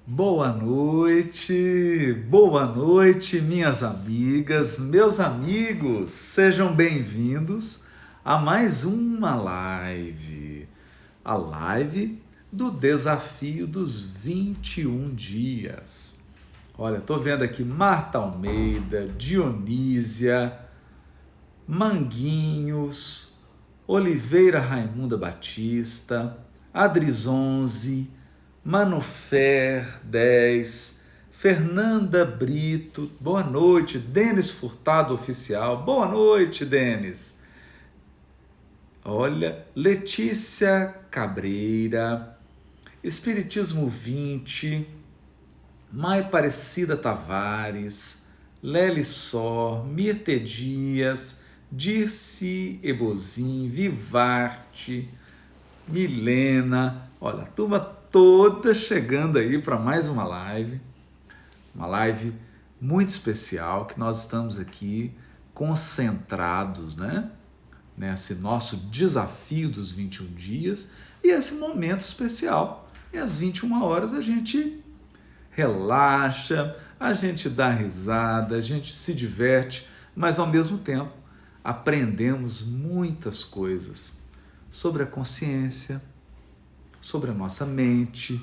Boa noite, minhas amigas, meus amigos, sejam bem-vindos a mais uma live, a live do desafio dos 21 dias. Olha, tô vendo aqui Marta Almeida, Dionísia, Manguinhos, Oliveira Raimunda Batista, Adrizonze, Manofer 10, Fernanda Brito, boa noite, Denis Furtado Oficial, boa noite, Denis. Olha, Letícia Cabreira, Espiritismo 20, Mai Aparecida Tavares, Lely Só, Mirte Dias, Dirce Ebozin, Vivarte, Milena, olha, a turma toda chegando aí para mais uma live muito especial que nós estamos aqui concentrados, né? Nesse nosso desafio dos 21 dias e esse momento especial. E às 21 horas a gente relaxa, a gente dá risada, a gente se diverte, mas ao mesmo tempo aprendemos muitas coisas sobre a consciência, sobre a nossa mente,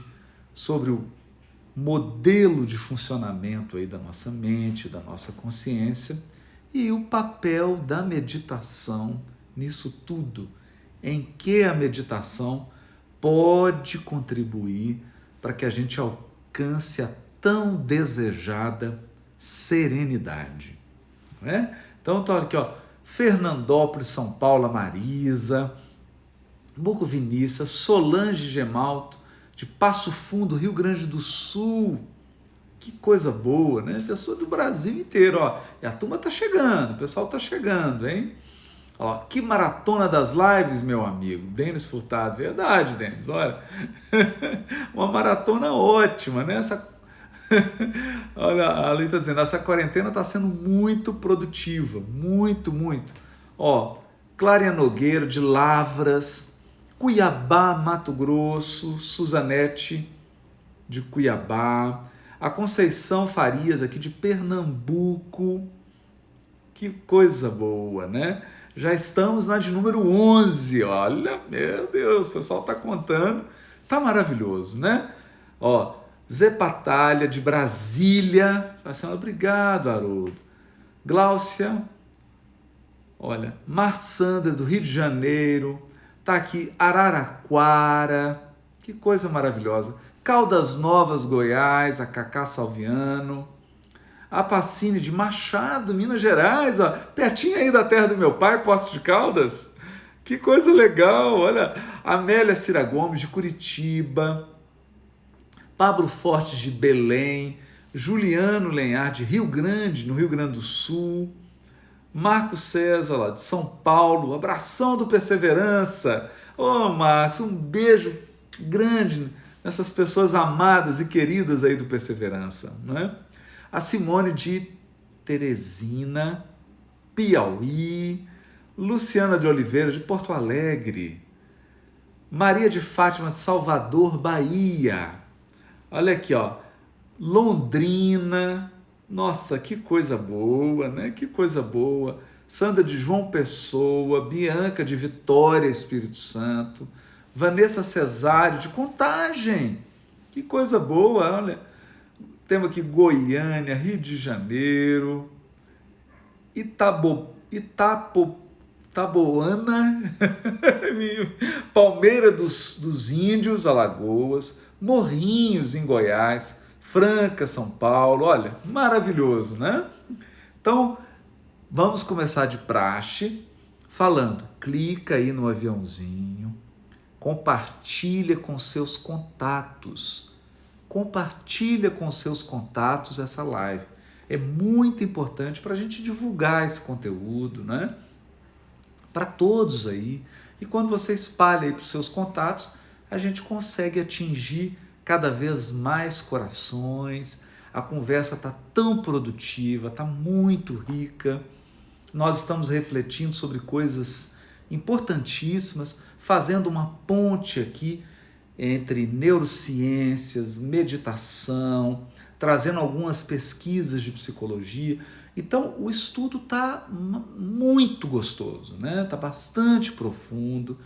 sobre o modelo de funcionamento aí da nossa mente, da nossa consciência e o papel da meditação nisso tudo, em que a meditação pode contribuir para que a gente alcance a tão desejada serenidade. Não é? Então, tá aqui, ó, Fernandópolis, São Paulo, Marisa, Buco Vinícius, Solange Gemalto, de Passo Fundo, Rio Grande do Sul. Que coisa boa, né? Pessoa do Brasil inteiro, ó. E a turma tá chegando, o pessoal tá chegando, hein? Ó, que maratona das lives, meu amigo. Denis Furtado, verdade, Denis, olha. Uma maratona ótima, né? Olha, a Lei está dizendo, essa quarentena está sendo muito produtiva, muito. Ó, Clária Nogueira, de Lavras, Cuiabá, Mato Grosso, Suzanete, de Cuiabá, a Conceição Farias, aqui de Pernambuco. Que coisa boa, né? Já estamos na de número 11, olha, meu Deus, o pessoal está contando, tá maravilhoso, né? Ó, Zé Patalha, de Brasília, obrigado, Haroldo. Gláucia, olha, Marçandra, do Rio de Janeiro, tá aqui Araraquara, que coisa maravilhosa. Caldas Novas, Goiás, a Cacá Salviano, a Pacine de Machado, Minas Gerais, ó, pertinho aí da terra do meu pai, Poços de Caldas. Que coisa legal, olha, Amélia Cira Gomes, de Curitiba, Pablo Fortes, de Belém, Juliano Lenhar, de Rio Grande, no Rio Grande do Sul, Marcos César, lá de São Paulo, abração do Perseverança. Ô, Marcos, um beijo grande nessas pessoas amadas e queridas aí do Perseverança, não é? A Simone de Teresina, Piauí, Luciana de Oliveira, de Porto Alegre, Maria de Fátima, de Salvador, Bahia. Olha aqui, ó, Londrina, nossa, que coisa boa, né? Que coisa boa. Sandra de João Pessoa, Bianca de Vitória, Espírito Santo, Vanessa Cesário de Contagem. Que coisa boa, olha. Temos aqui Goiânia, Rio de Janeiro, Itaboana, Palmeira dos Índios, Alagoas, Morrinhos, em Goiás, Franca, São Paulo, olha, maravilhoso, né? Então, vamos começar de praxe, falando, clica aí no aviãozinho, compartilha com seus contatos, essa live. É muito importante para a gente divulgar esse conteúdo, né? Para todos aí. E quando você espalha aí para os seus contatos, a gente consegue atingir cada vez mais corações. A conversa está tão produtiva, está muito rica. Nós estamos refletindo sobre coisas importantíssimas, fazendo uma ponte aqui entre neurociências, meditação, trazendo algumas pesquisas de psicologia. Então, o estudo está muito gostoso, né? Está bastante profundo,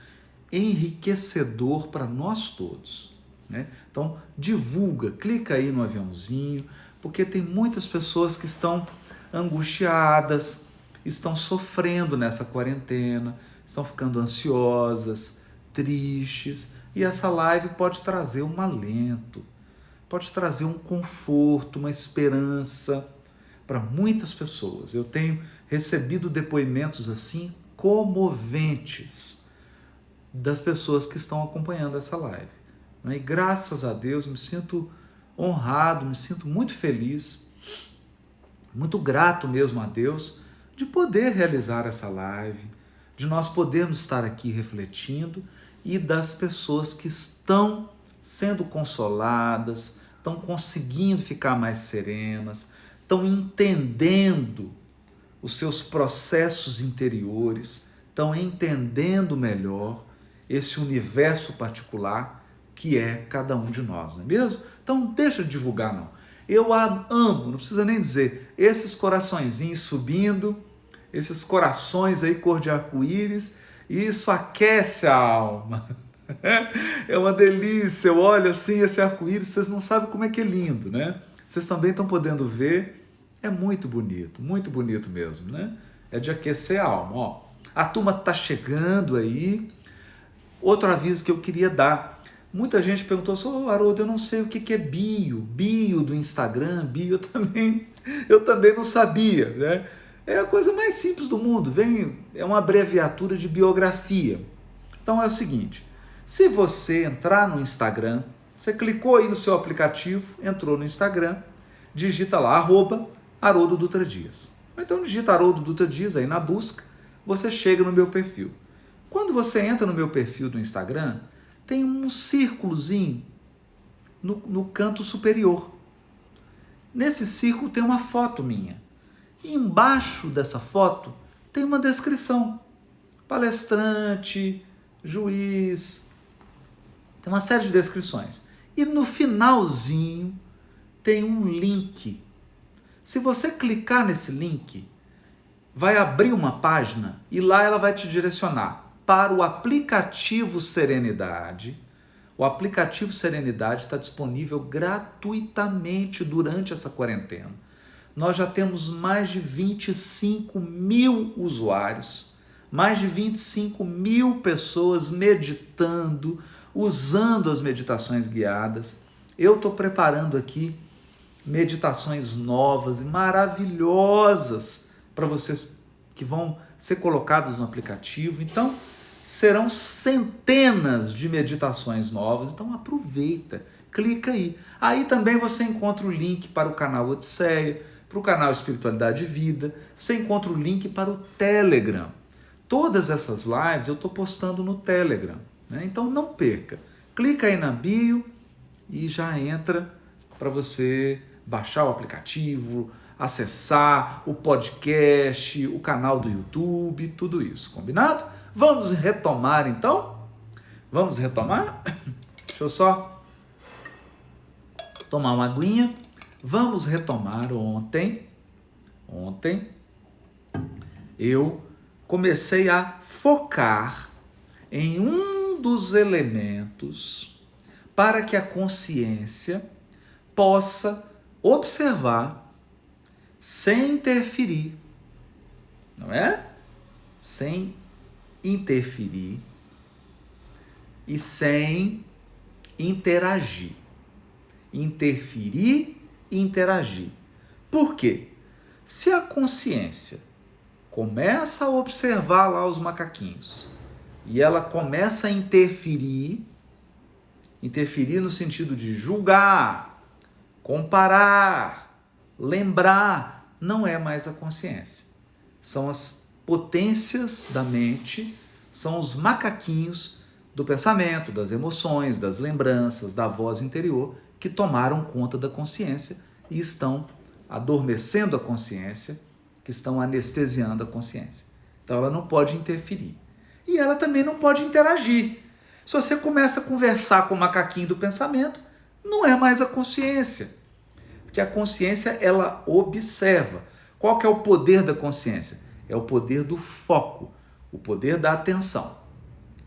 enriquecedor para nós todos, né? Então, divulga, clica aí no aviãozinho, porque tem muitas pessoas que estão angustiadas, estão sofrendo nessa quarentena, estão ficando ansiosas, tristes, e essa live pode trazer um alento, pode trazer um conforto, uma esperança para muitas pessoas. Eu tenho recebido depoimentos assim comoventes das pessoas que estão acompanhando essa live. E graças a Deus me sinto honrado, me sinto muito feliz, muito grato mesmo a Deus de poder realizar essa live, de nós podermos estar aqui refletindo e das pessoas que estão sendo consoladas, estão conseguindo ficar mais serenas, estão entendendo os seus processos interiores, estão entendendo melhor esse universo particular que é cada um de nós, não é mesmo? Então deixa de divulgar não. Eu amo, não precisa nem dizer, esses coraçõezinhos subindo, esses corações aí cor de arco-íris, isso aquece a alma. É uma delícia, eu olho assim esse arco-íris, vocês não sabem como é que é lindo, né? Vocês também estão podendo ver, é muito bonito mesmo, né? É de aquecer a alma, ó. A turma está chegando aí. Outro aviso que eu queria dar, muita gente perguntou assim, Haroldo, eu não sei o que é bio do Instagram, bio eu também não sabia, né? É a coisa mais simples do mundo, é uma abreviatura de biografia. Então é o seguinte, se você entrar no Instagram, você clicou aí no seu aplicativo, entrou no Instagram, digita lá, @Haroldo Dutra Dias. Então digita Haroldo Dutra Dias aí na busca, você chega no meu perfil. Quando você entra no meu perfil do Instagram, tem um círculozinho no canto superior. Nesse círculo tem uma foto minha. E embaixo dessa foto tem uma descrição. Palestrante, juiz, tem uma série de descrições. E no finalzinho tem um link. Se você clicar nesse link, vai abrir uma página e lá ela vai te direcionar para o aplicativo Serenidade. O aplicativo Serenidade está disponível gratuitamente durante essa quarentena. Nós já temos mais de 25 mil usuários, mais de 25 mil pessoas meditando, usando as meditações guiadas. Eu estou preparando aqui meditações novas e maravilhosas para vocês que vão ser colocadas no aplicativo. Então, serão centenas de meditações novas. Então, aproveita, clica aí. Aí também você encontra o link para o canal Odisseia, para o canal Espiritualidade e Vida. Você encontra o link para o Telegram. Todas essas lives eu estou postando no Telegram, né? Então, não perca. Clica aí na bio e já entra para você baixar o aplicativo, acessar o podcast, o canal do YouTube, tudo isso, combinado? Vamos retomar então? Vamos retomar? Deixa eu só tomar uma aguinha. Vamos retomar ontem. Ontem eu comecei a focar em um dos elementos para que a consciência possa observar sem interferir, não é? Sem interferir e sem interagir. Interferir e interagir. Por quê? Se a consciência começa a observar lá os macaquinhos e ela começa a interferir no sentido de julgar, comparar, lembrar, não é mais a consciência. São as potências da mente, são os macaquinhos do pensamento, das emoções, das lembranças, da voz interior que tomaram conta da consciência e estão adormecendo a consciência, que estão anestesiando a consciência. Então ela não pode interferir. E ela também não pode interagir. Se você começa a conversar com o macaquinho do pensamento, não é mais a consciência. Porque a consciência, ela observa. Qual que é o poder da consciência? É o poder do foco, o poder da atenção.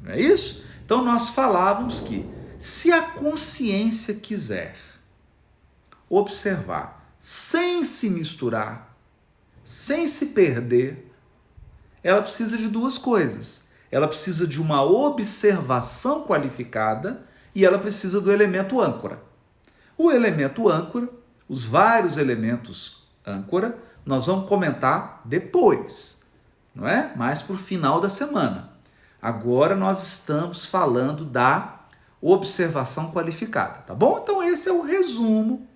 Não é isso? Então nós falávamos que se a consciência quiser observar sem se misturar, sem se perder, ela precisa de duas coisas. Ela precisa de uma observação qualificada e ela precisa do elemento âncora. O elemento âncora, os vários elementos âncora, nós vamos comentar depois, não é? Mais para o final da semana. Agora nós estamos falando da observação qualificada, tá bom? Então esse é o resumo.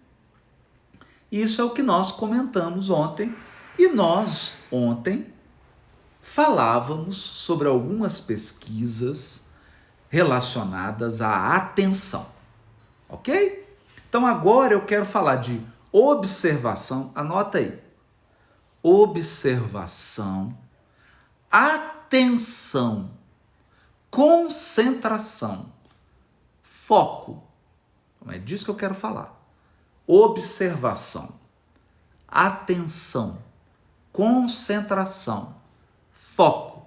Isso é o que nós comentamos ontem. E nós, ontem, falávamos sobre algumas pesquisas relacionadas à atenção, ok? Então agora eu quero falar de observação, anota aí, observação, atenção, concentração, foco, é disso que eu quero falar, observação, atenção, concentração, foco.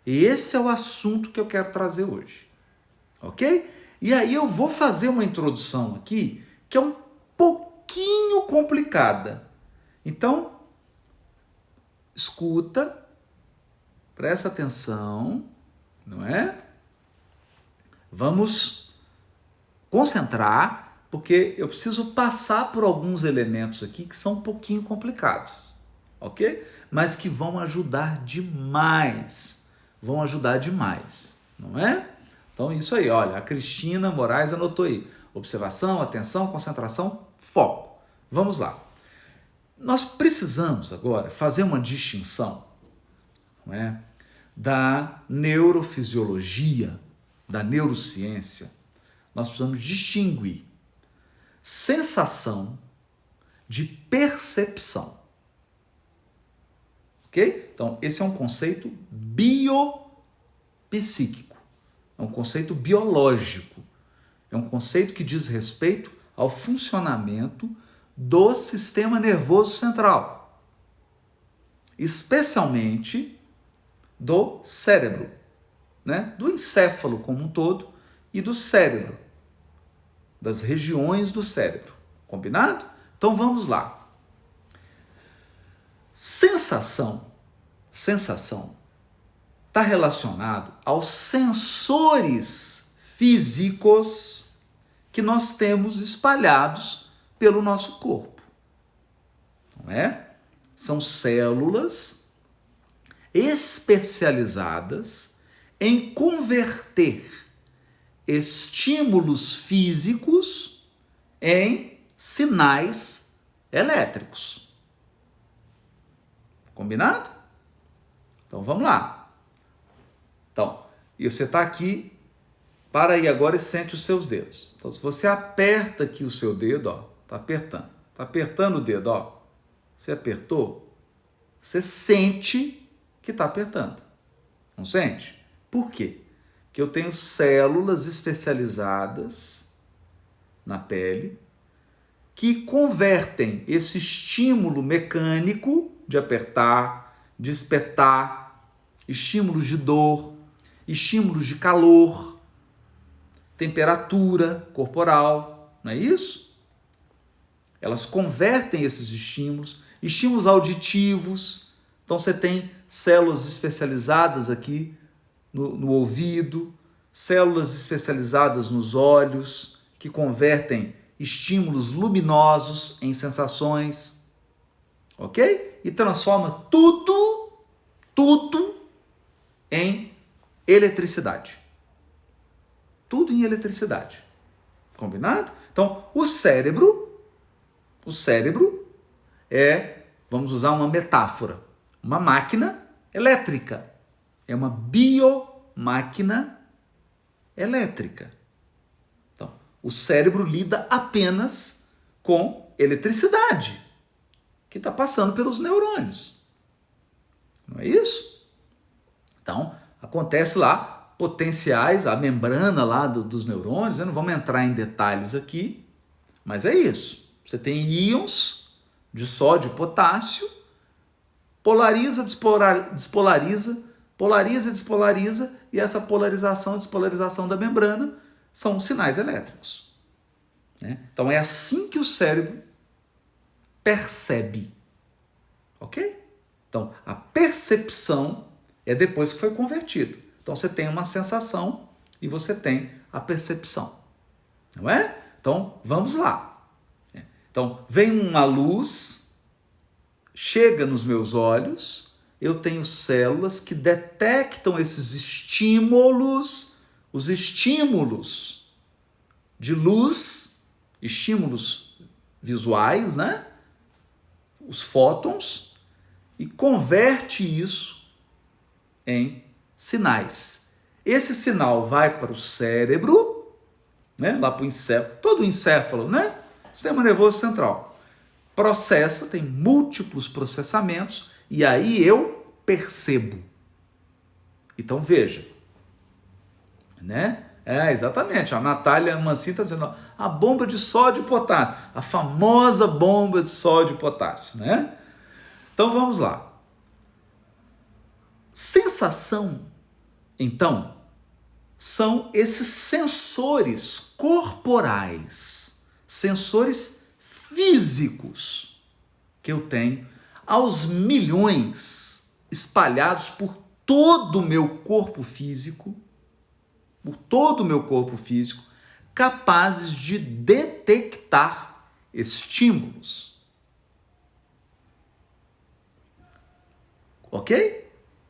Esse é o assunto que eu quero trazer hoje, ok? E aí eu vou fazer uma introdução aqui que é um pouquinho complicada. Então, escuta, presta atenção, não é? Vamos concentrar, porque eu preciso passar por alguns elementos aqui que são um pouquinho complicados, ok? Mas que vão ajudar demais, não é? Então isso aí, olha, a Cristina Moraes anotou aí, observação, atenção, concentração, foco. Vamos lá. Nós precisamos agora fazer uma distinção, não é? Da neurofisiologia, da neurociência. Nós precisamos distinguir sensação de percepção. Ok? Então, esse é um conceito biopsíquico, é um conceito biológico, é um conceito que diz respeito ao funcionamento do sistema nervoso central, especialmente do cérebro, né? Do encéfalo como um todo e do cérebro, das regiões do cérebro. Combinado? Então vamos lá. Sensação está relacionado aos sensores físicos que nós temos espalhados pelo nosso corpo. Não é? São células especializadas em converter estímulos físicos em sinais elétricos. Combinado? Então vamos lá. Então, e você está aqui, para aí agora e sente os seus dedos. Então, se você aperta aqui o seu dedo, ó, está apertando o dedo, ó. Você apertou, você sente que está apertando. Não sente? Por quê? Porque eu tenho células especializadas na pele que convertem esse estímulo mecânico de apertar, de espetar, estímulos de dor, estímulos de calor, temperatura corporal, não é isso? Elas convertem esses estímulos auditivos. Então você tem células especializadas aqui no ouvido, células especializadas nos olhos, que convertem estímulos luminosos em sensações, ok? E transforma tudo em eletricidade. Tudo em eletricidade. Combinado? Então, o cérebro é, vamos usar uma metáfora, uma máquina elétrica. É uma biomáquina elétrica. Então, o cérebro lida apenas com eletricidade que está passando pelos neurônios. Não é isso? Então, acontece lá potenciais, a membrana lá dos neurônios, né? Não vamos entrar em detalhes aqui, mas é isso. Você tem íons de sódio e potássio, polariza, despolariza, polariza e despolariza, e essa polarização e despolarização da membrana são sinais elétricos. Né? Então é assim que o cérebro percebe. Ok? Então a percepção é depois que foi convertido. Então você tem uma sensação e você tem a percepção. Não é? Então vamos lá. Então vem uma luz, chega nos meus olhos, eu tenho células que detectam esses estímulos, os estímulos de luz, estímulos visuais, né? Os fótons, e converte isso em sinais. Esse sinal vai para o cérebro, né? Lá para o encéfalo, todo o encéfalo, né? Sistema nervoso central. Processa, tem múltiplos processamentos, e aí eu percebo. Então veja, né? Exatamente, a Natália Mancini está dizendo, a bomba de sódio e potássio, a famosa bomba de sódio e potássio, né? Então vamos lá. Sensação, então, são esses sensores corporais, sensores físicos que eu tenho aos milhões espalhados por todo o meu corpo físico, capazes de detectar estímulos. Ok?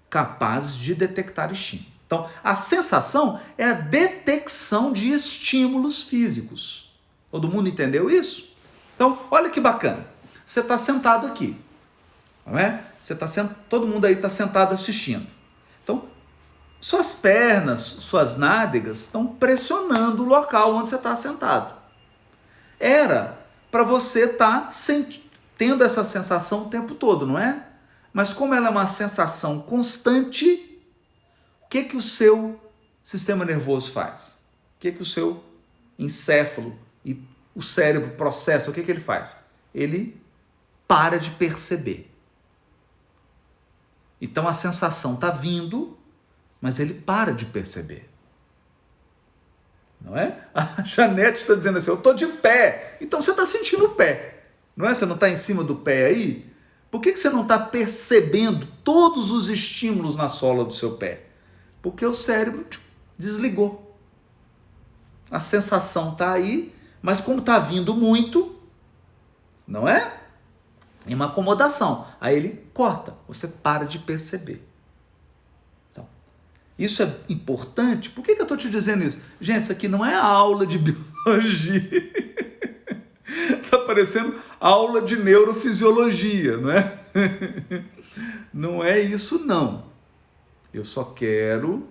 Capazes de detectar estímulos. Então, a sensação é a detecção de estímulos físicos. Todo mundo entendeu isso? Então, olha que bacana. Você está sentado aqui, não é? Todo mundo aí está sentado assistindo. Então, suas pernas, suas nádegas estão pressionando o local onde você está sentado. Era para você estar tendo essa sensação o tempo todo, não é? Mas como ela é uma sensação constante, o que o seu sistema nervoso faz? O que o seu encéfalo e o cérebro processa? O que ele faz? Ele para de perceber. Então a sensação está vindo, mas ele para de perceber. Não é? A Janete está dizendo assim, eu estou de pé. Então você está sentindo o pé. Não é? Você não está em cima do pé aí? Por que você não está percebendo todos os estímulos na sola do seu pé? Porque o cérebro desligou. A sensação está aí, mas como está vindo muito, não é? É uma acomodação. Aí ele corta, você para de perceber. Então, isso é importante. Por que eu estou te dizendo isso? Gente, isso aqui não é aula de biologia. Está parecendo aula de neurofisiologia, não é? Não é isso, não. Eu só quero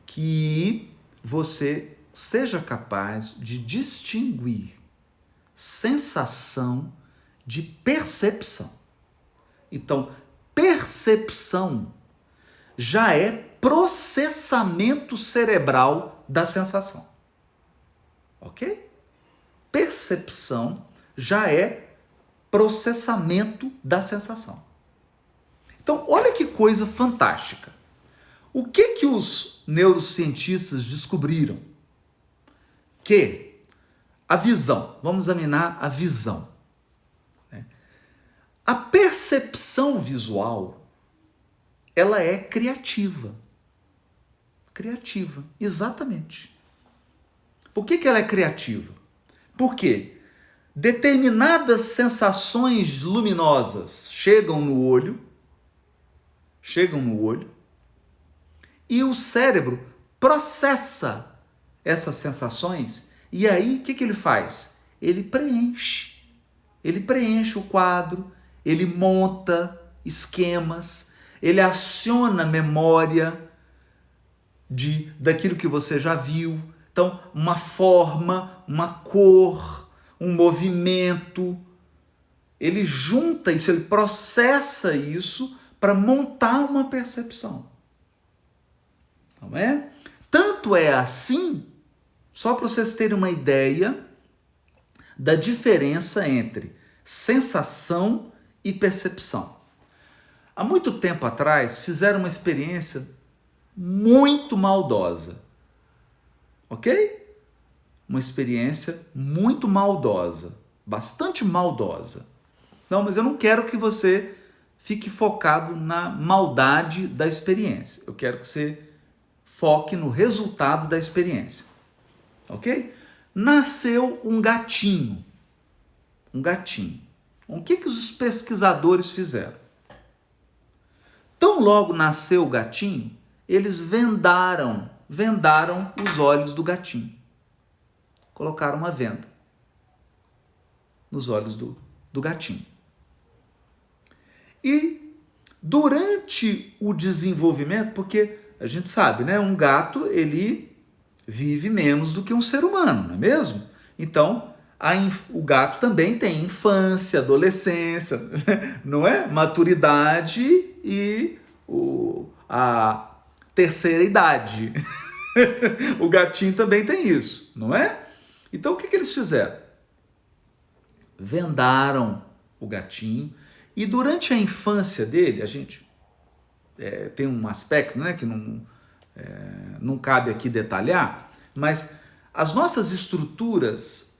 que você seja capaz de distinguir sensação de percepção. Então, percepção já é processamento cerebral da sensação. Ok? Percepção já é processamento da sensação. Então, olha que coisa fantástica. O que os neurocientistas descobriram? Que a visão, vamos examinar a visão. A percepção visual, ela é criativa. Criativa, exatamente. Por que ela é criativa? Porque determinadas sensações luminosas chegam no olho, e o cérebro processa essas sensações, e aí o que ele faz? Ele preenche o quadro, ele monta esquemas, ele aciona a memória daquilo que você já viu. Então, uma forma, uma cor, um movimento, ele junta isso, ele processa isso para montar uma percepção. não é? Tanto é assim, só para vocês terem uma ideia da diferença entre sensação e percepção. Há muito tempo atrás, fizeram uma experiência muito maldosa, ok? Uma experiência muito maldosa, bastante maldosa. Não, mas eu não quero que você fique focado na maldade da experiência. Eu quero que você foque no resultado da experiência, ok? Nasceu um gatinho. Um gatinho. O que os pesquisadores fizeram? Tão logo nasceu o gatinho, eles vendaram os olhos do gatinho. Colocaram uma venda nos olhos do gatinho. E durante o desenvolvimento, porque a gente sabe, né? Um gato, ele vive menos do que um ser humano, não é mesmo? Então, o gato também tem infância, adolescência, não é? Maturidade e a terceira idade. O gatinho também tem isso, não é? Então, o que eles fizeram? Vendaram o gatinho e durante a infância dele, a gente tem um aspecto, né, que não cabe aqui detalhar, mas as nossas estruturas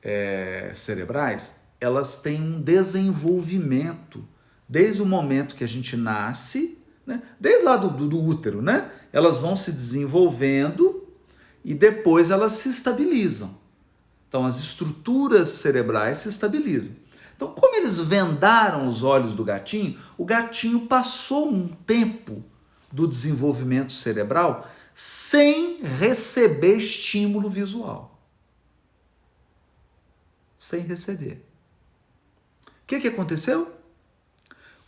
cerebrais, elas têm um desenvolvimento desde o momento que a gente nasce, né, desde lá do útero, né, elas vão se desenvolvendo e depois elas se estabilizam. Então as estruturas cerebrais se estabilizam. Então, como eles vendaram os olhos do gatinho, o gatinho passou um tempo do desenvolvimento cerebral sem receber estímulo visual. Sem receber. O que aconteceu?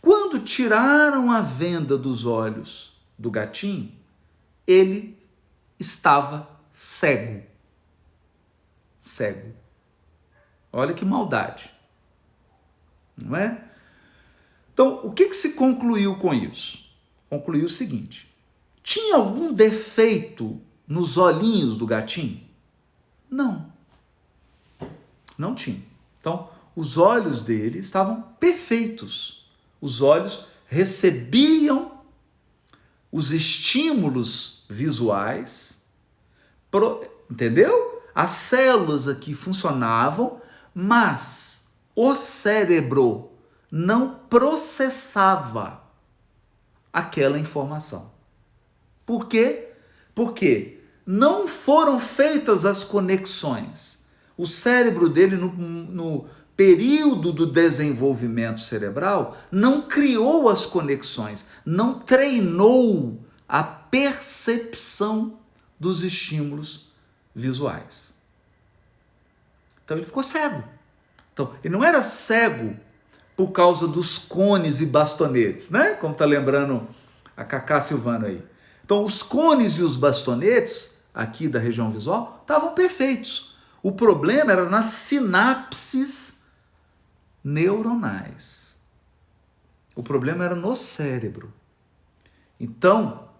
Quando tiraram a venda dos olhos do gatinho, ele estava cego. Cego. Olha que maldade. Não é? Então, o que se concluiu com isso? Concluiu o seguinte: tinha algum defeito nos olhinhos do gatinho? Não. Não tinha. Então, os olhos dele estavam perfeitos. Os olhos recebiam os estímulos visuais, entendeu? As células aqui funcionavam, mas o cérebro não processava aquela informação. Por quê? Porque não foram feitas as conexões. O cérebro dele, no período do desenvolvimento cerebral, não criou as conexões, não treinou a percepção dos estímulos visuais. Então ele ficou cego. Então, ele não era cego por causa dos cones e bastonetes, né? Como está lembrando a Cacá Silvano aí. Então, os cones e os bastonetes, aqui da região visual, estavam perfeitos. O problema era nas sinapses neuronais. O problema era no cérebro. Então,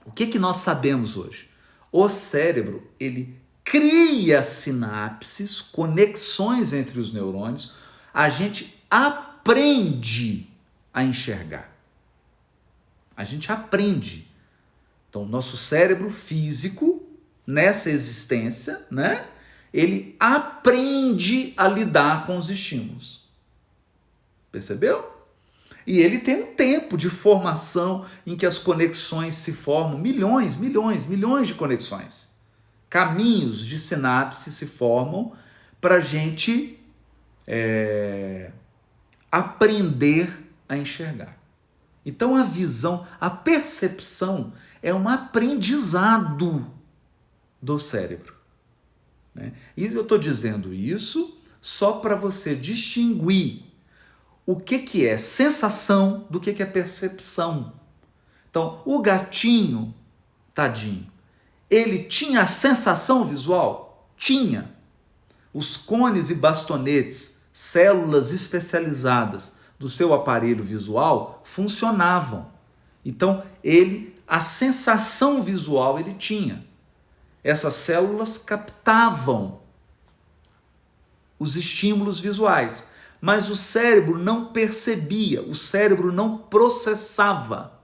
o que nós sabemos hoje? O cérebro, ele cria sinapses, conexões entre os neurônios, a gente aprende a enxergar. A gente aprende. Então, nosso cérebro físico, nessa existência, né, ele aprende a lidar com os estímulos. Percebeu? E ele tem um tempo de formação em que as conexões se formam, milhões de conexões. Caminhos de sinapse se formam para a gente aprender a enxergar. Então a visão, a percepção é um aprendizado do cérebro. Né? E eu estou dizendo isso só para você distinguir o que é sensação do que é percepção. Então, o gatinho, tadinho, ele tinha a sensação visual? Tinha. Os cones e bastonetes, células especializadas do seu aparelho visual, funcionavam. Então, ele a sensação visual ele tinha. Essas células captavam os estímulos visuais, mas o cérebro não percebia, o cérebro não processava.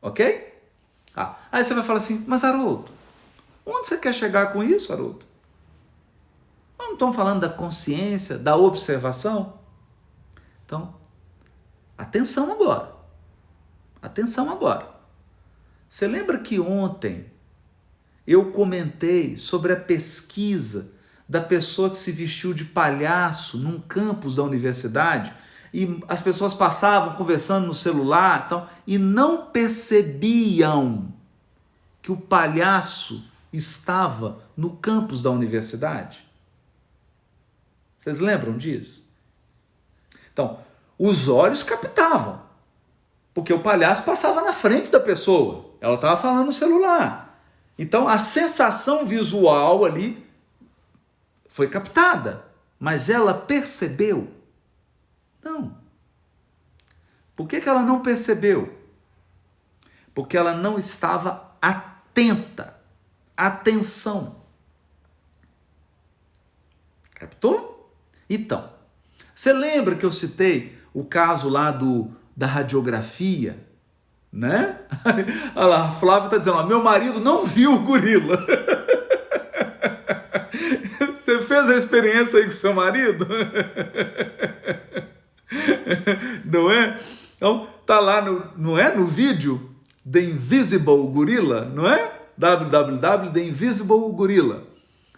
Ok? Aí você vai falar assim, mas Haroldo, onde você quer chegar com isso, Haroldo? Não estão falando da consciência, da observação? Então, atenção agora. Atenção agora. Você lembra que ontem eu comentei sobre a pesquisa da pessoa que se vestiu de palhaço num campus da universidade e as pessoas passavam conversando no celular e não percebiam que o palhaço estava no campus da universidade? Vocês lembram disso? Então, os olhos captavam, porque o palhaço passava na frente da pessoa, ela estava falando no celular. Então, a sensação visual ali foi captada, mas ela percebeu? Não. Por que ela não percebeu? Porque ela não estava atenta. Atenção. Captou? Então, você lembra que eu citei o caso lá da radiografia, né? Olha lá, a Flávia está dizendo, meu marido não viu o gorila. Você fez a experiência aí com seu marido? Não é? Então, tá lá no vídeo The Invisible Gorilla, não é? www.The Invisible Gorilla.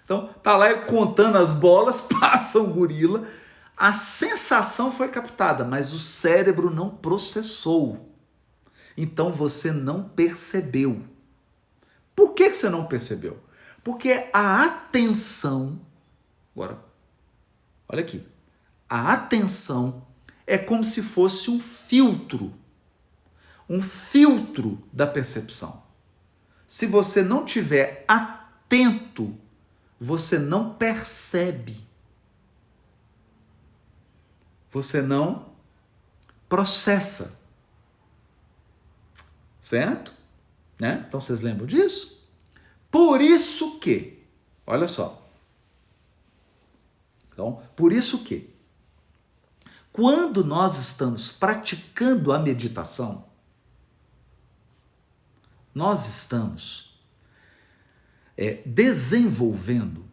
Então, tá lá ele contando as bolas, passa o gorila, a sensação foi captada, mas o cérebro não processou. Então você não percebeu. Por que você não percebeu? Porque a atenção, agora, olha aqui, a atenção é como se fosse um filtro da percepção. Se você não tiver atento, você não percebe. Você não processa. Certo? Né? Então vocês lembram disso? Por isso que, olha só. Então, por isso que, quando nós estamos praticando a meditação, nós estamos desenvolvendo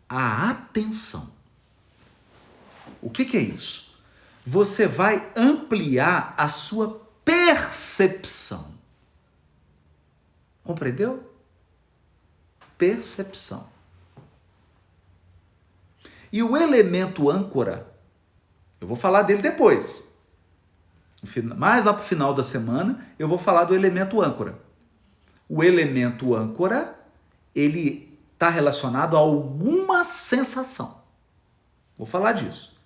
a atenção. O que é isso? Você vai ampliar a sua percepção. Compreendeu? Percepção. E o elemento âncora, eu vou falar dele depois. Mais lá para o final da semana, eu vou falar do elemento âncora. O elemento âncora, ele está relacionado a alguma sensação. Vou falar disso.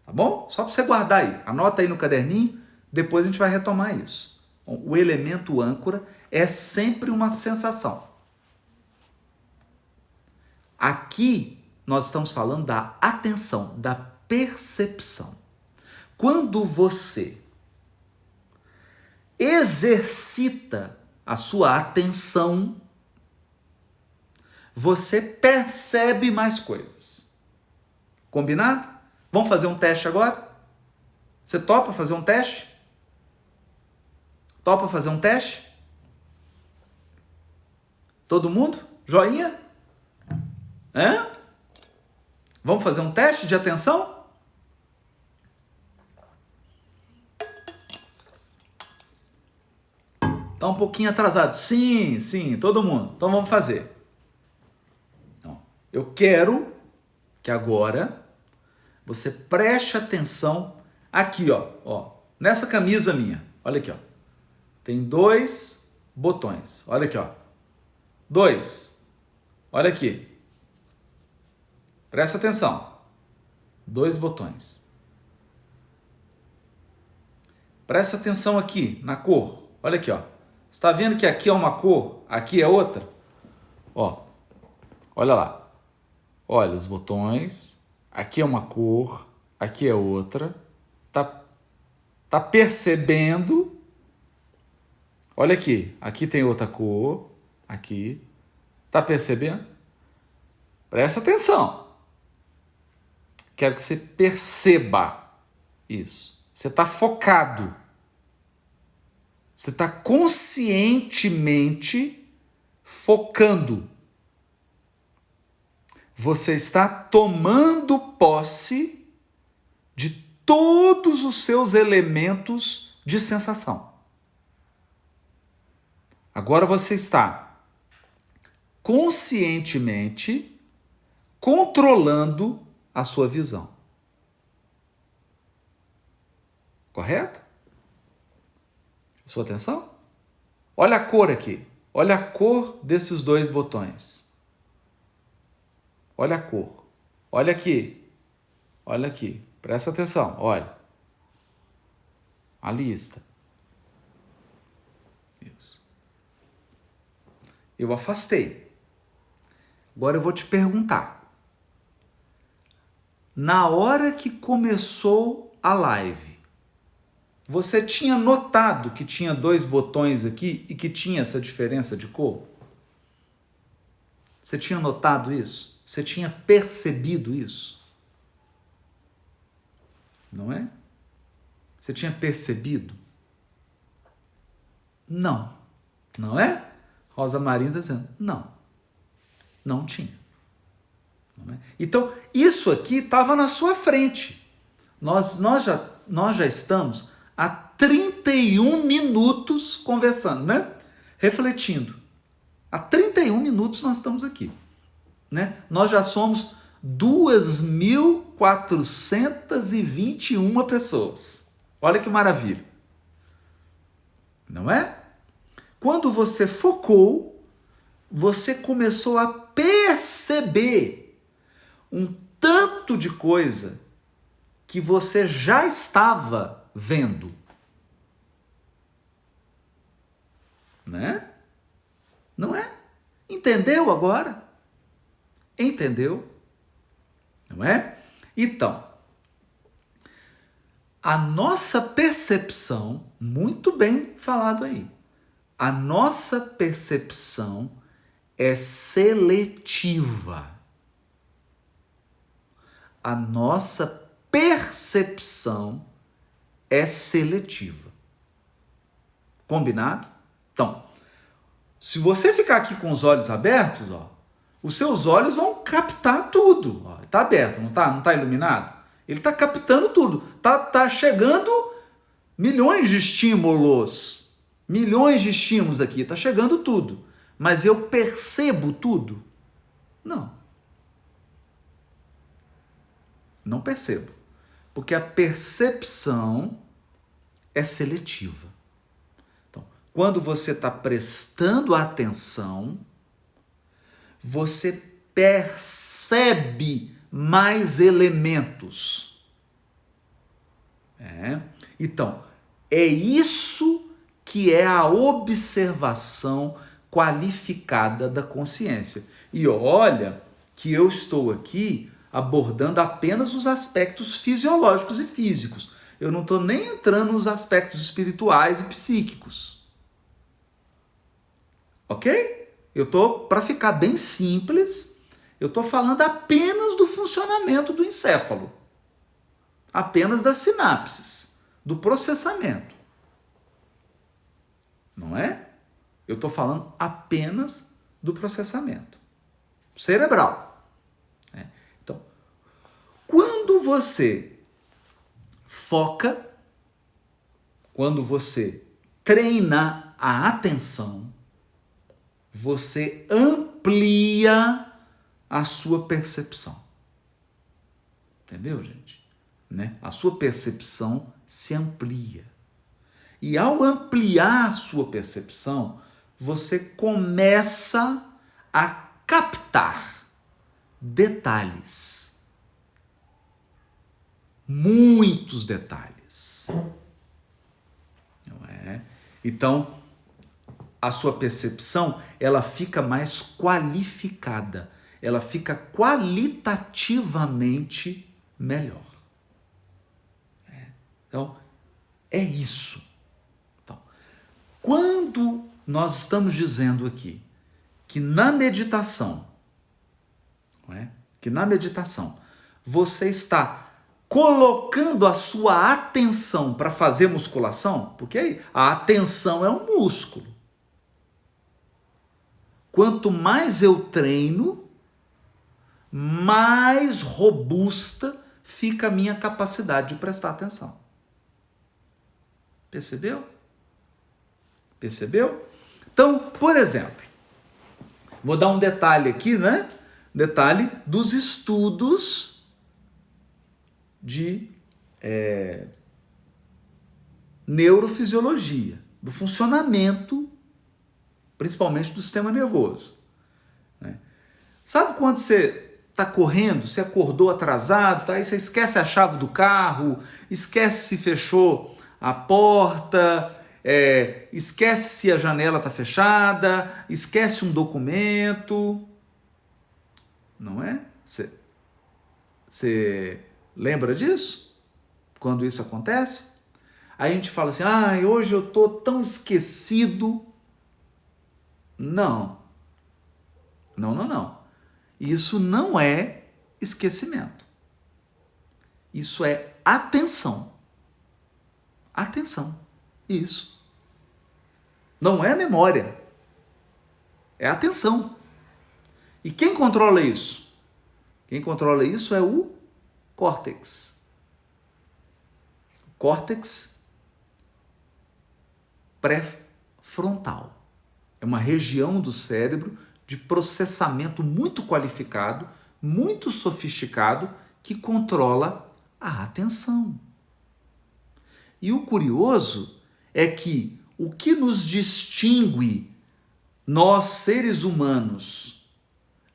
Tá bom? Só para você guardar aí. Anota aí no caderninho, depois a gente vai retomar isso. Bom, o elemento âncora é sempre uma sensação. Aqui nós estamos falando da atenção, da percepção. Quando você exercita a sua atenção, você percebe mais coisas. Combinado? Vamos fazer um teste agora? Você topa fazer um teste? Topa fazer um teste? Todo mundo? Joinha? Vamos fazer um teste de atenção? Tá um pouquinho atrasado. Sim, todo mundo. Então vamos fazer. Então, eu quero que agora você preste atenção aqui, ó, nessa camisa minha. Olha aqui, ó. Tem 2 botões. Olha aqui, ó. 2. Olha aqui. Presta atenção. 2 botões. Presta atenção aqui na cor. Olha aqui, ó. Você está vendo que aqui é uma cor, aqui é outra? Ó. Olha lá. Olha os botões. Aqui é uma cor, aqui é outra. Tá Está percebendo. Olha aqui. Aqui tem outra cor. Aqui. Está percebendo? Presta atenção. Quero que você perceba isso. Você está focado. Você está conscientemente focando. Você está tomando posse de todos os seus elementos de sensação. Agora você está conscientemente controlando a sua visão. Correto? Sua atenção? Olha a cor aqui. Olha a cor desses dois botões. Olha a cor. Olha aqui. Olha aqui. Presta atenção. Olha. A lista. Isso. Eu afastei. Agora eu vou te perguntar. Na hora que começou a live, você tinha notado que tinha dois botões aqui e que tinha essa diferença de cor? Você tinha notado isso? Você tinha percebido isso? Não é? Você tinha percebido? Não. Não é? Rosa Marinha está dizendo, não. Não tinha. Não é? Então, isso aqui estava na sua frente. Nós já estamos há 31 minutos conversando, né? Refletindo. Há 31 minutos nós estamos aqui. Né? Nós já somos 2.421 pessoas. Olha que maravilha. Não é? Quando você focou, você começou a perceber um tanto de coisa que você já estava vendo. Né? Não é? Entendeu agora? Entendeu? Não é? Então, a nossa percepção, muito bem falado aí, a nossa percepção é seletiva. A nossa percepção é seletiva. Combinado? Então, se você ficar aqui com os olhos abertos, ó, os seus olhos vão captar tudo. Está aberto, não está? Não está iluminado? Ele está captando tudo. Tá chegando milhões de estímulos. Milhões de estímulos aqui. Está chegando tudo. Mas eu percebo tudo? Não. Não percebo. Porque a percepção é seletiva. Então, quando você está prestando atenção, você percebe mais elementos. Então, é isso que é a observação qualificada da consciência. E olha que eu estou aqui abordando apenas os aspectos fisiológicos e físicos. Eu não estou nem entrando nos aspectos espirituais e psíquicos. Ok? Eu estou, para ficar bem simples, eu estou falando apenas do funcionamento do encéfalo. Apenas das sinapses, do processamento. Não é? Eu estou falando apenas do processamento cerebral. Então, quando você foca, quando você treina a atenção, você amplia a sua percepção. Entendeu, gente? Né? A sua percepção se amplia. E ao ampliar a sua percepção, você começa a captar detalhes. Muitos detalhes. Não é? Então, a sua percepção, ela fica mais qualificada. Ela fica qualitativamente melhor. Então, É isso. Então, quando nós estamos dizendo aqui que na meditação, não é? Que na meditação você está colocando a sua atenção para fazer musculação, porque a atenção é um músculo. Quanto mais eu treino, mais robusta fica a minha capacidade de prestar atenção. Percebeu? Percebeu? Então, por exemplo, vou dar um detalhe aqui, né? Detalhe dos estudos de neurofisiologia, do funcionamento, principalmente do sistema nervoso. Né? Sabe quando você está correndo, você acordou atrasado, tá? Aí você esquece a chave do carro, esquece se fechou a porta, esquece se a janela está fechada, esquece um documento, não é? Você lembra disso? Quando isso acontece? Aí a gente fala assim, hoje eu estou tão esquecido. Não. Não. Isso não é esquecimento. Isso é atenção. Atenção. Isso. Não é memória. É atenção. E quem controla isso? Quem controla isso é o córtex. O córtex pré-frontal. É uma região do cérebro de processamento muito qualificado, muito sofisticado, que controla a atenção. E o curioso é que o que nos distingue, nós seres humanos,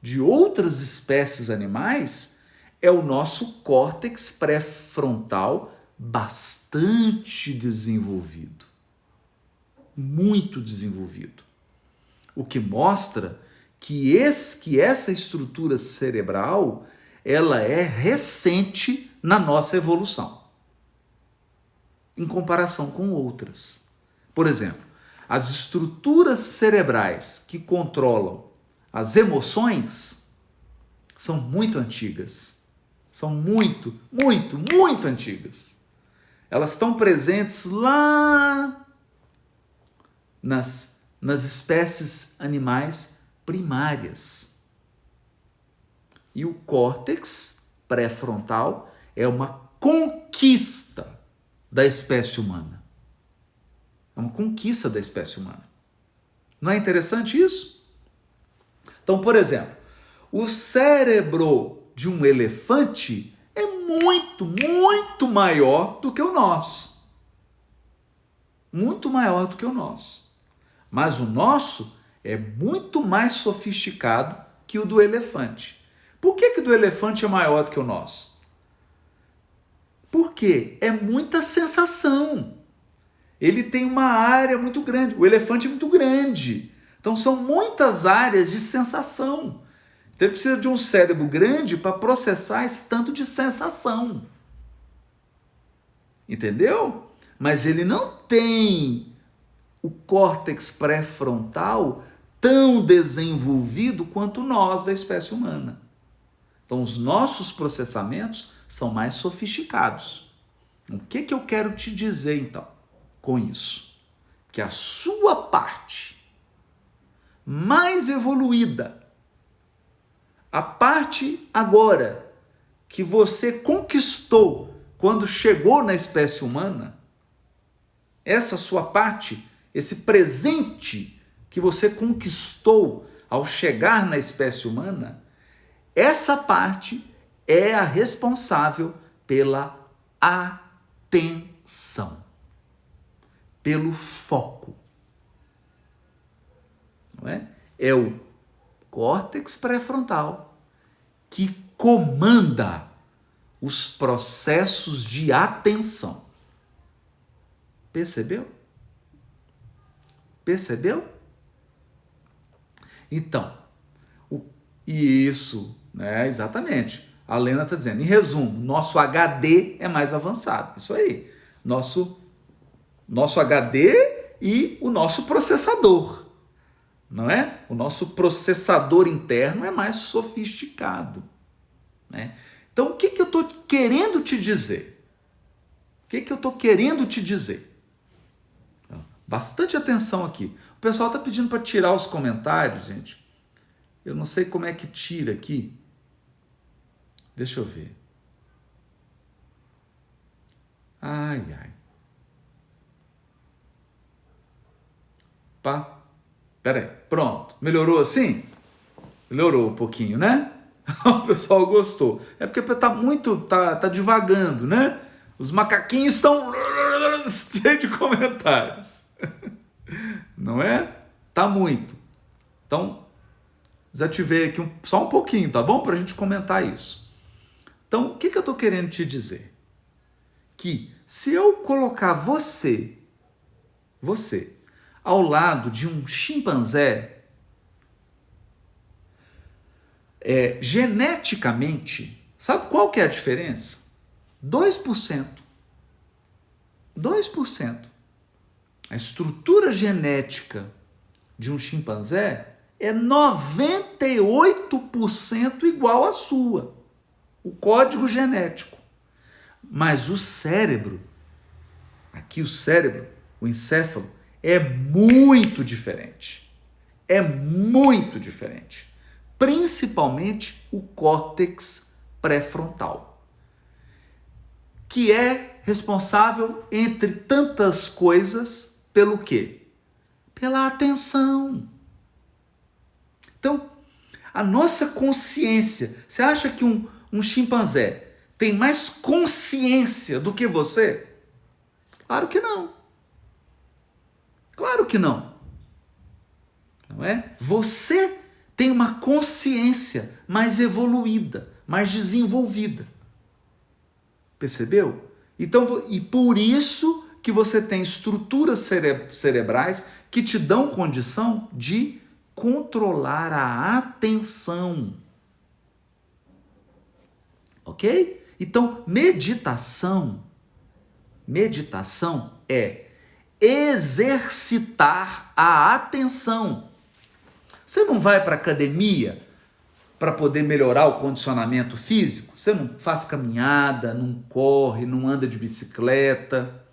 de outras espécies animais, é o nosso córtex pré-frontal bastante desenvolvido. Muito desenvolvido. O que mostra que essa estrutura cerebral, ela é recente na nossa evolução, em comparação com outras. Por exemplo, as estruturas cerebrais que controlam as emoções são muito antigas. São muito antigas. Elas estão presentes lá nas espécies animais primárias. E o córtex pré-frontal é uma conquista da espécie humana. É uma conquista da espécie humana. Não é interessante isso? Então, por exemplo, o cérebro de um elefante é muito maior do que o nosso. Muito maior do que o nosso. Mas o nosso é muito mais sofisticado que o do elefante. Por que o do elefante é maior do que o nosso? Porque é muita sensação. Ele tem uma área muito grande. O elefante é muito grande. Então são muitas áreas de sensação. Então ele precisa de um cérebro grande para processar esse tanto de sensação. Entendeu? Mas ele não tem o córtex pré-frontal tão desenvolvido quanto nós da espécie humana. Então os nossos processamentos são mais sofisticados. O que eu quero te dizer então com isso? Que a sua parte mais evoluída, a parte agora que você conquistou quando chegou na espécie humana, essa sua parte, esse presente que você conquistou ao chegar na espécie humana, essa parte é a responsável pela atenção, pelo foco. Não é? É o córtex pré-frontal que comanda os processos de atenção. Percebeu? Percebeu? Então, isso, né? Exatamente. A Lena está dizendo, em resumo, nosso HD é mais avançado. Isso aí. Nosso Nosso HD e o nosso processador, não é? O nosso processador interno é mais sofisticado, né? Então, o que eu estou querendo te dizer? O que eu estou querendo te dizer? Bastante atenção aqui. O pessoal está pedindo para tirar os comentários, gente. Eu não sei como é que tira aqui. Deixa eu ver. Ai, ai. Pá. Pera aí. Pronto. Melhorou assim? Melhorou um pouquinho, né? O pessoal gostou. É porque tá divagando, né? Os macaquinhos estão cheios de comentários. Não é? Tá muito. Então, desativei aqui só um pouquinho, tá bom? Pra gente comentar isso. Então, o que eu tô querendo te dizer? Que se eu colocar você, ao lado de um chimpanzé, geneticamente, sabe qual que é a diferença? 2%. 2%. A estrutura genética de um chimpanzé é 98% igual à sua. O código genético. Mas o cérebro, o encéfalo, é muito diferente. É muito diferente. Principalmente o córtex pré-frontal, que é responsável, entre tantas coisas, pelo quê? Pela atenção. Então, a nossa consciência, você acha que um chimpanzé tem mais consciência do que você? Claro que não. Claro que não. Não é? Você tem uma consciência mais evoluída, mais desenvolvida. Percebeu? Então, e por isso que você tem estruturas cerebrais que te dão condição de controlar a atenção. Ok? Então, meditação é exercitar a atenção. Você não vai para a academia para poder melhorar o condicionamento físico? Você não faz caminhada, não corre, não anda de bicicleta,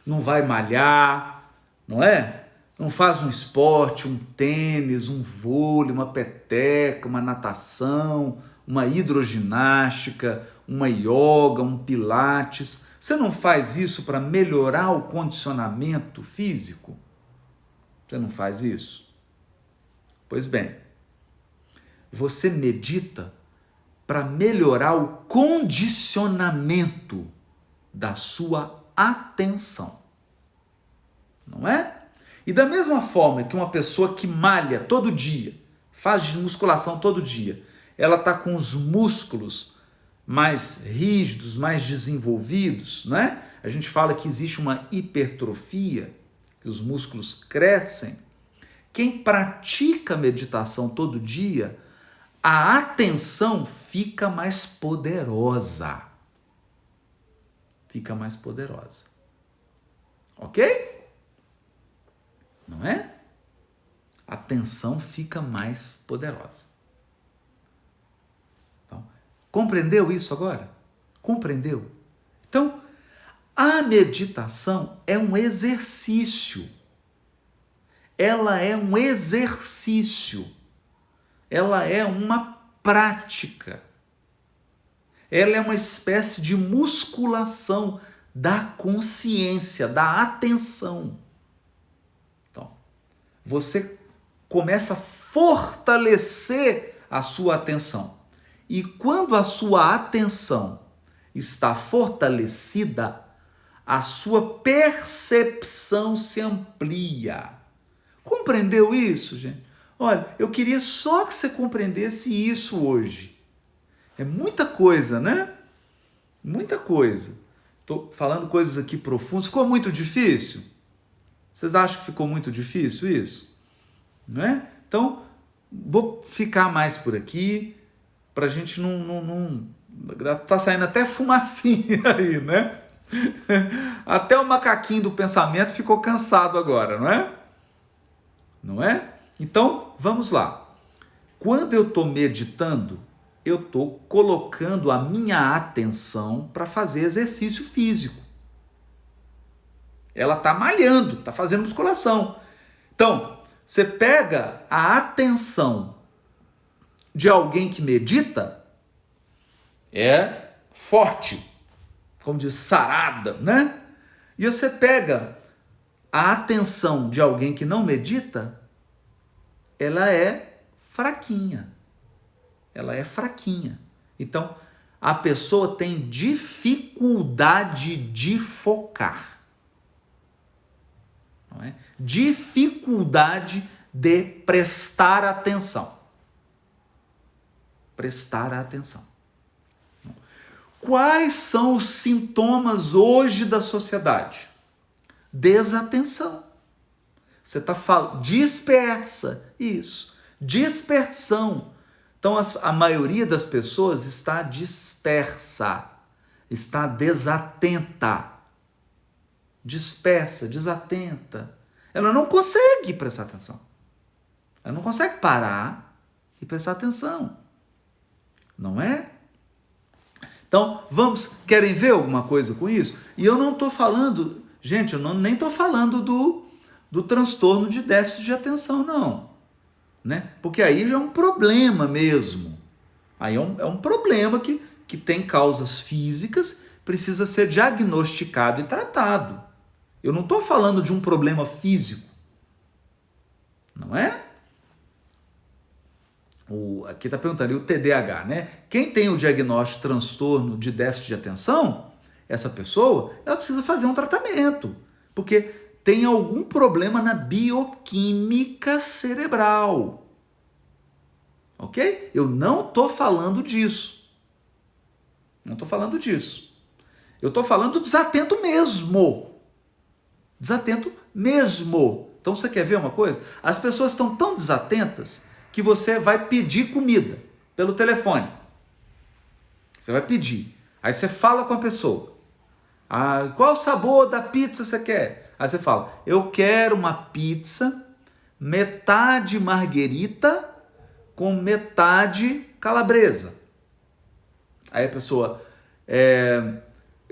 não vai malhar, não é? Não faz um esporte, um tênis, um vôlei, uma peteca, uma natação, uma hidroginástica, uma yoga, um pilates. Você não faz isso para melhorar o condicionamento físico? Você não faz isso? Pois bem, você medita para melhorar o condicionamento da sua atenção. Não é? E da mesma forma que uma pessoa que malha todo dia, faz musculação todo dia, ela está com os músculos mais rígidos, mais desenvolvidos, não é? A gente fala que existe uma hipertrofia, que os músculos crescem. Quem pratica meditação todo dia, a atenção fica mais poderosa. Fica mais poderosa. Ok? Não é? A atenção fica mais poderosa. Então, compreendeu isso agora? Compreendeu? Então, a meditação é um exercício. Ela é um exercício. Ela é uma prática. Ela é uma espécie de musculação da consciência, da atenção. Então, você começa a fortalecer a sua atenção. E quando a sua atenção está fortalecida, a sua percepção se amplia. Compreendeu isso, gente? Olha, eu queria só que você compreendesse isso hoje. É muita coisa, né? Muita coisa. Estou falando coisas aqui profundas. Ficou muito difícil? Vocês acham que ficou muito difícil isso? Não é? Então, vou ficar mais por aqui para a gente não... Tá saindo até fumacinha aí, né? Até o macaquinho do pensamento ficou cansado agora, não é? Não é? Então, vamos lá. Quando eu estou meditando, eu estou colocando a minha atenção para fazer exercício físico. Ela está malhando, está fazendo musculação. Então, você pega a atenção de alguém que medita, é forte, como diz, sarada, né? E você pega a atenção de alguém que não medita, ela é fraquinha. Ela é fraquinha. Então, a pessoa tem dificuldade de focar. Não é? Dificuldade de prestar atenção. Prestar atenção. Quais são os sintomas hoje da sociedade? Desatenção. Você está falando, dispersa, isso, dispersão. Então a maioria das pessoas está dispersa, está desatenta, dispersa, desatenta. Ela não consegue prestar atenção. Ela não consegue parar e prestar atenção. Não é? Então, querem ver alguma coisa com isso? E eu não estou falando, gente, nem estou falando do transtorno de déficit de atenção, não. Né? Porque aí já é um problema mesmo. Aí é um problema que tem causas físicas, precisa ser diagnosticado e tratado. Eu não estou falando de um problema físico. Não é? Aqui está perguntando, e o TDAH, né? Quem tem o diagnóstico de transtorno de déficit de atenção, essa pessoa, ela precisa fazer um tratamento, porque tem algum problema na bioquímica cerebral. Ok? Eu não estou falando disso. Não estou falando disso. Eu estou falando do desatento mesmo. Desatento mesmo. Então você quer ver uma coisa? As pessoas estão tão desatentas que você vai pedir comida pelo telefone. Você vai pedir. Aí você fala com a pessoa. Qual sabor da pizza você quer? Aí você fala, eu quero uma pizza, metade marguerita com metade calabresa. Aí a pessoa,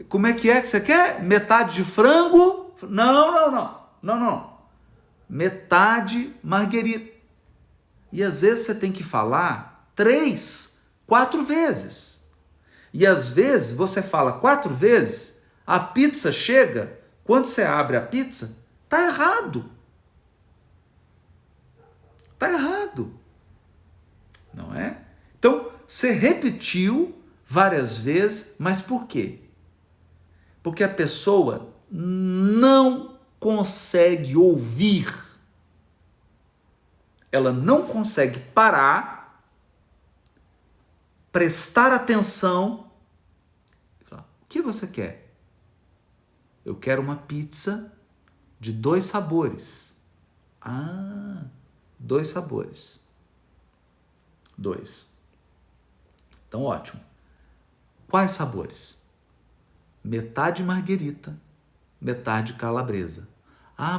como é que você quer? Metade de frango? Não. Metade marguerita. E às vezes você tem que falar 3, 4 vezes. E às vezes você fala 4 vezes, a pizza chega, quando você abre a pizza, tá errado. Tá errado. Não é? Então, você repetiu várias vezes, mas por quê? Porque a pessoa não consegue ouvir. Ela não consegue parar, prestar atenção e falar, o que você quer? Eu quero uma pizza de 2 sabores. 2 sabores. 2. Então, ótimo. Quais sabores? Metade marguerita, metade calabresa.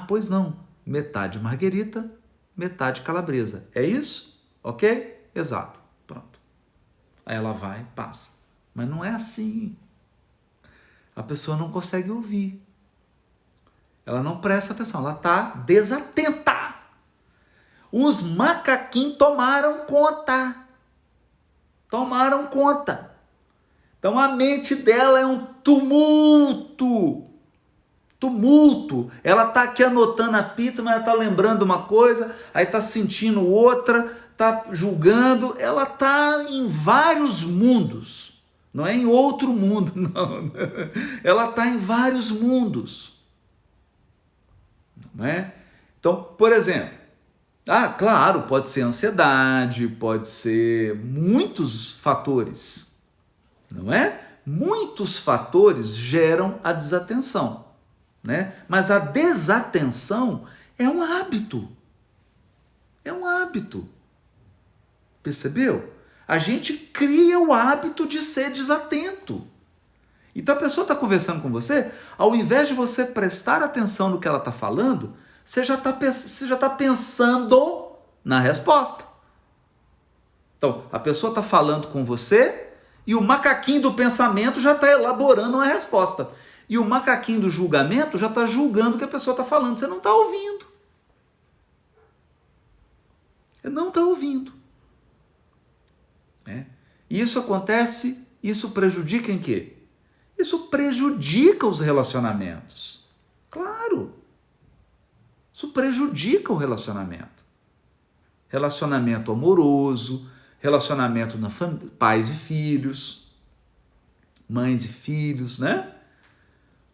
Pois não. Metade marguerita, metade calabresa. É isso? Ok? Exato. Pronto. Aí ela vai, passa. Mas não é assim. A pessoa não consegue ouvir. Ela não presta atenção. Ela está desatenta. Os macaquinhos tomaram conta. Tomaram conta. Então a mente dela é um tumulto. Ela está aqui anotando a pizza, mas ela está lembrando uma coisa, aí está sentindo outra, está julgando. Ela está em vários mundos. Não é em outro mundo, não. Ela está em vários mundos. Não é? Então, por exemplo, claro, pode ser ansiedade, pode ser muitos fatores, não é? Muitos fatores geram a desatenção, né? Mas a desatenção é um hábito. É um hábito. Percebeu? A gente cria o hábito de ser desatento. Então a pessoa está conversando com você, ao invés de você prestar atenção no que ela está falando, você já está pensando na resposta. Então, a pessoa está falando com você e o macaquinho do pensamento já está elaborando uma resposta. E o macaquinho do julgamento já está julgando o que a pessoa está falando. Você não está ouvindo. Você não está ouvindo. E isso acontece, isso prejudica em quê? Isso prejudica os relacionamentos. Claro. Isso prejudica o relacionamento. Relacionamento amoroso, relacionamento na pais e filhos, mães e filhos, né?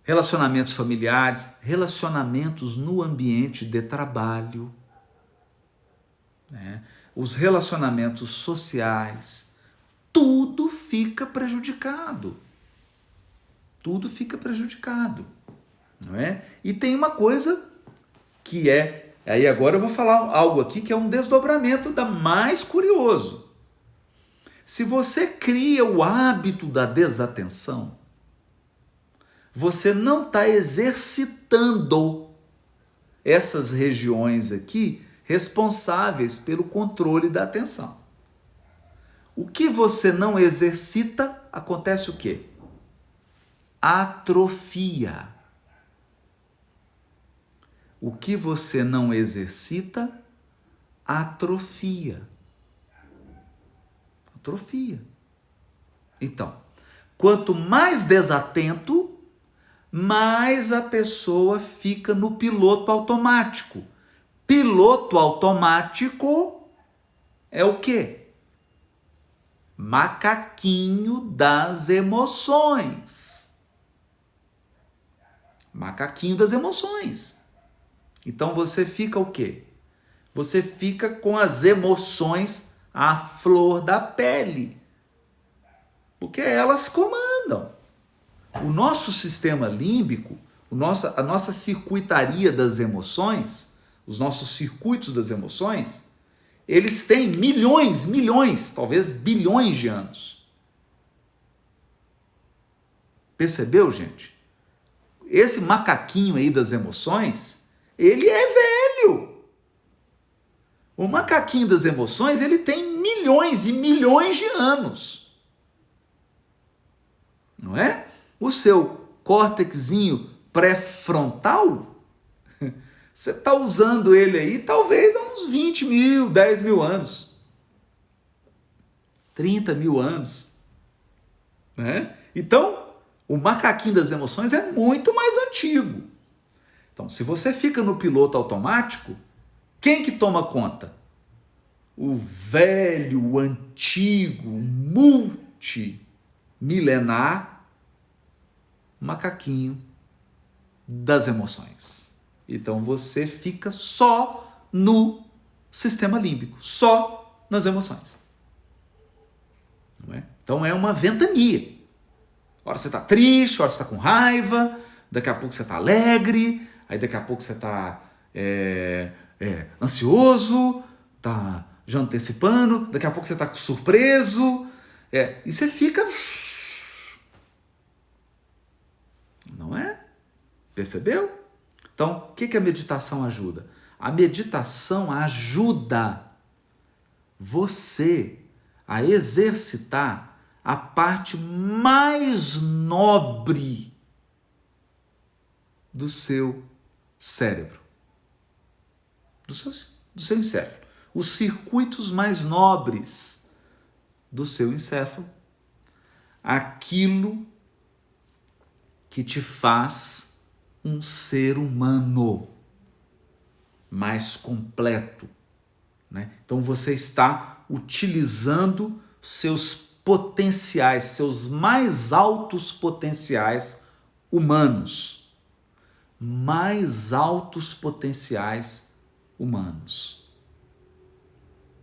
Relacionamentos familiares, relacionamentos no ambiente de trabalho, né? Os relacionamentos sociais, tudo fica prejudicado. Tudo fica prejudicado, não é? E tem uma coisa que aí agora eu vou falar algo aqui que é um desdobramento da mais curioso. Se você cria o hábito da desatenção, você não está exercitando essas regiões aqui responsáveis pelo controle da atenção. O que você não exercita, acontece o quê? Atrofia. O que você não exercita, atrofia. Atrofia. Então, quanto mais desatento, mais a pessoa fica no piloto automático. Piloto automático é o quê? Macaquinho das emoções. Macaquinho das emoções. Então você fica o quê? Você fica com as emoções à flor da pele. Porque elas comandam. O nosso sistema límbico, a nossa circuitaria das emoções, os nossos circuitos das emoções, eles têm milhões, talvez bilhões de anos. Percebeu, gente? Esse macaquinho aí das emoções, ele é velho. O macaquinho das emoções, ele tem milhões e milhões de anos. Não é? O seu córtexinho pré-frontal, você está usando ele aí talvez há uns 20 mil, 10 mil anos. 30 mil anos. Né? Então, o macaquinho das emoções é muito mais antigo. Então, se você fica no piloto automático, quem que toma conta? O velho, antigo, multimilenar macaquinho das emoções. Então, você fica só no sistema límbico, só nas emoções. Não é? Então, é uma ventania. Hora você está triste, hora você está com raiva, daqui a pouco você está alegre, aí daqui a pouco você está ansioso, está já antecipando, daqui a pouco você está surpreso, e você fica... Não é? Percebeu? Então, o que a meditação ajuda? A meditação ajuda você a exercitar a parte mais nobre do seu cérebro, do seu encéfalo. Os circuitos mais nobres do seu encéfalo, aquilo que te faz um ser humano mais completo, né? Então você está utilizando seus potenciais, seus mais altos potenciais humanos. Mais altos potenciais humanos.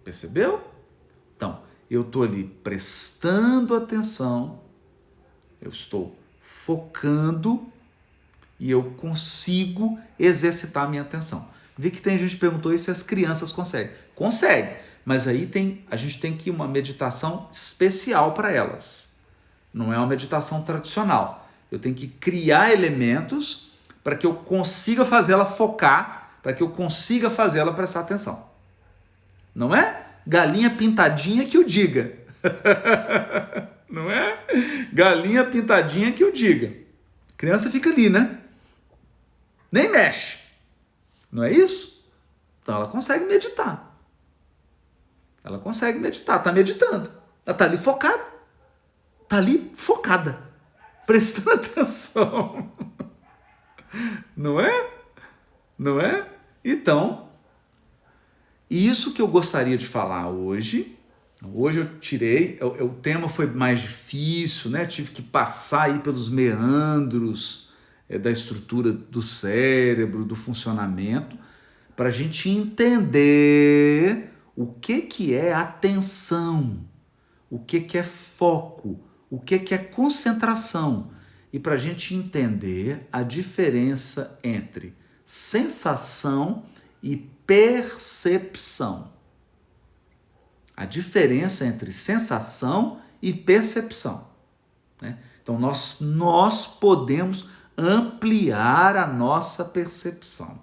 Percebeu? Então, eu estou ali prestando atenção, eu estou focando e eu consigo exercitar a minha atenção. Vi que tem gente que perguntou se as crianças conseguem. Consegue, mas aí a gente tem que ir uma meditação especial para elas. Não é uma meditação tradicional. Eu tenho que criar elementos para que eu consiga fazer ela focar, para que eu consiga fazer ela prestar atenção. Não é galinha pintadinha que o diga. Não é galinha pintadinha que o diga. A criança fica ali, né? Nem mexe. Não é isso? Então ela consegue meditar. Ela consegue meditar, está meditando. Ela está ali focada. Está ali focada. Prestando atenção. Não é? Não é? Então, isso que eu gostaria de falar hoje. Hoje eu tirei, o tema foi mais difícil, né? Tive que passar aí pelos meandros da estrutura do cérebro, do funcionamento, para a gente entender o que é atenção, o que é foco, o que é concentração, e para a gente entender a diferença entre sensação e percepção. A diferença entre sensação e percepção. Né? Então, nós podemos ampliar a nossa percepção.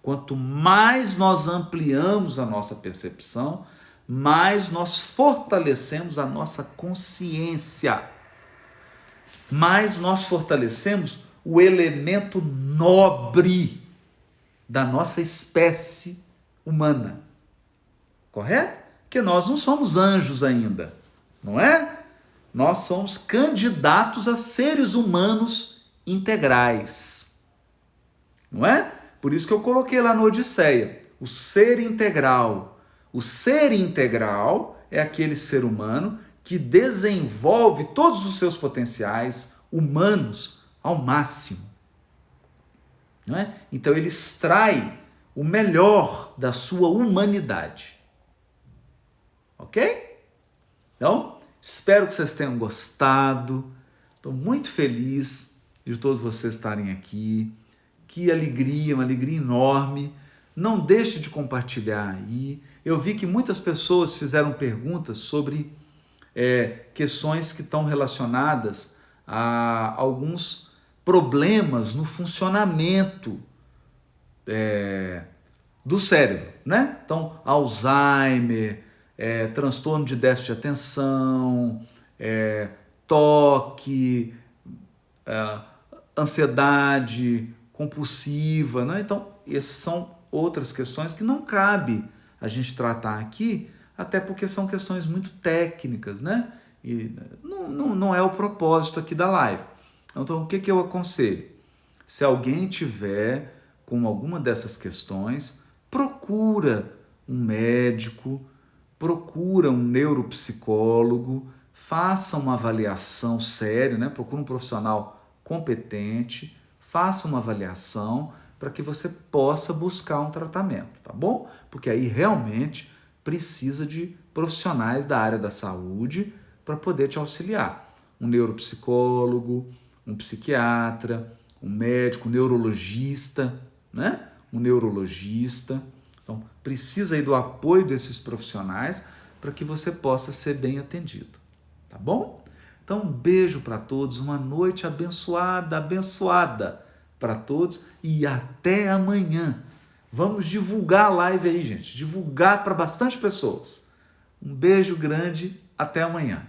Quanto mais nós ampliamos a nossa percepção, mais nós fortalecemos a nossa consciência. Mais nós fortalecemos o elemento nobre da nossa espécie humana. Correto? Porque nós não somos anjos ainda, não é? Nós somos candidatos a seres humanos integrais, não é? Por isso que eu coloquei lá no Odisseia, o ser integral. O ser integral é aquele ser humano que desenvolve todos os seus potenciais humanos ao máximo, não é? Então ele extrai o melhor da sua humanidade. Ok? Então, espero que vocês tenham gostado. Estou muito feliz de todos vocês estarem aqui. Que alegria, uma alegria enorme. Não deixe de compartilhar aí. Eu vi que muitas pessoas fizeram perguntas sobre questões que estão relacionadas a alguns problemas no funcionamento do cérebro, né? Então, Alzheimer, transtorno de déficit de atenção, toque, ansiedade compulsiva, né? Então, essas são outras questões que não cabe a gente tratar aqui, até porque são questões muito técnicas, né? E não é o propósito aqui da live. Então, o que eu aconselho? Se alguém tiver com alguma dessas questões, procura um médico, procura um neuropsicólogo, faça uma avaliação séria, né? Procura um profissional competente, faça uma avaliação para que você possa buscar um tratamento, tá bom? Porque aí realmente precisa de profissionais da área da saúde para poder te auxiliar. Um neuropsicólogo, um psiquiatra, um médico, um neurologista, né? Um neurologista. Então, precisa aí do apoio desses profissionais para que você possa ser bem atendido, tá bom? Então, um beijo para todos, uma noite abençoada, abençoada para todos e até amanhã. Vamos divulgar a live aí, gente, divulgar para bastante pessoas. Um beijo grande, até amanhã.